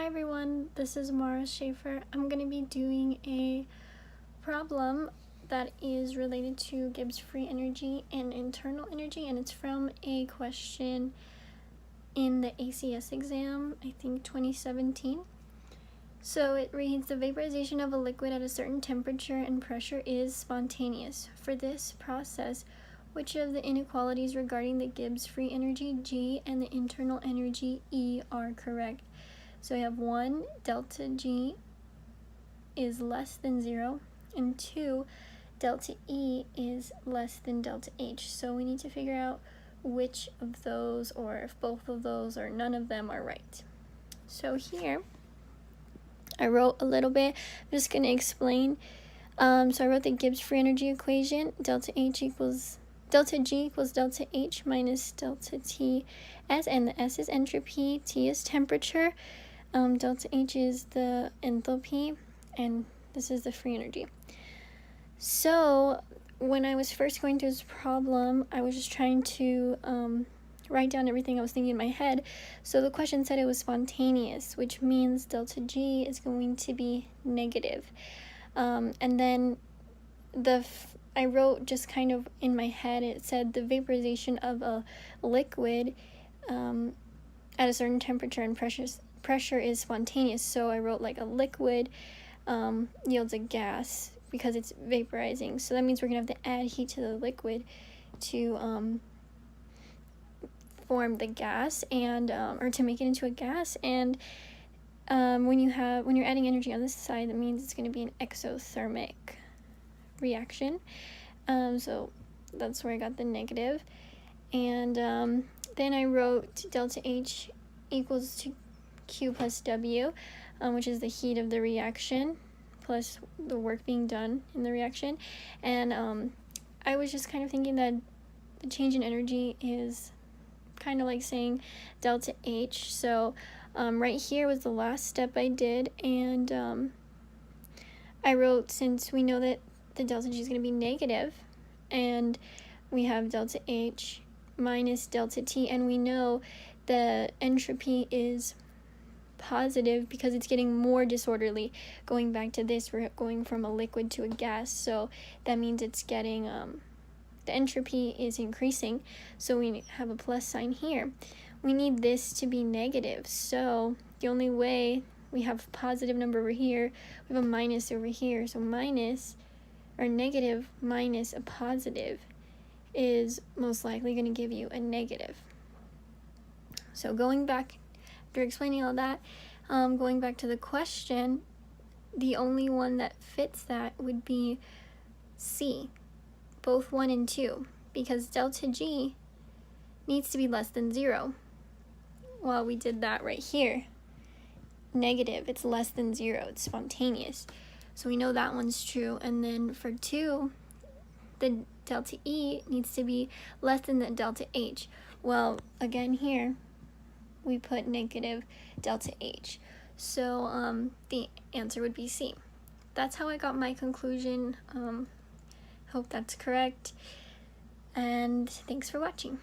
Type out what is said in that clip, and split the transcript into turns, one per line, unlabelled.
Hi everyone, this is Mara Schaefer. I'm going to be doing a problem that is related to Gibbs free energy and internal energy, and it's from a question in the ACS exam, I think 2017. So it reads, the vaporization of a liquid at a certain temperature and pressure is spontaneous. For this process, which of the inequalities regarding the Gibbs free energy G and the internal energy E are correct? So we have 1, delta G is less than 0, and 2, delta E is less than delta H. So we need to figure out which of those, or if both of those or none of them are right. So here, I wrote a little bit. I'm just going to explain. So I wrote the Gibbs free energy equation. Delta G equals delta H minus delta T S, and the S is entropy, T is temperature. Delta H is the enthalpy, and this is the free energy. So when I was first going through this problem, I was just trying to write down everything I was thinking in my head. So the question said it was spontaneous, which means delta G is going to be negative. And then I wrote just kind of in my head, it said the vaporization of a liquid at a certain temperature and pressure is spontaneous. So I wrote like a liquid yields a gas because it's vaporizing. So that means we're gonna have to add heat to the liquid to form the gas, and or to make it into a gas. And when you're adding energy on this side, that means it's going to be an exothermic reaction. So that's where I got the negative. And then I wrote delta H equals to Q plus W, which is the heat of the reaction plus the work being done in the reaction. And I was just kind of thinking that the change in energy is kind of like saying delta H. So right here was the last step I did, and I wrote, since we know that the delta G is going to be negative, and we have delta H minus delta T, and we know the entropy is positive because it's getting more disorderly. Going back to this, we're going from a liquid to a gas, so that means it's getting the entropy is increasing, so we have a plus sign here. We need this to be negative, so the only way, we have a positive number over here, we have a minus over here, so minus, or negative minus a positive is most likely going to give you a negative. So going back, after explaining all that, going back to the question, the only one that fits that would be C, both 1 and 2, because delta G needs to be less than 0. Well, we did that right here. Negative, it's less than 0, it's spontaneous. So we know that one's true. And then for 2, the delta E needs to be less than the delta H. Well, again here, we put negative delta H. So the answer would be C. That's how I got my conclusion. Hope that's correct. And thanks for watching.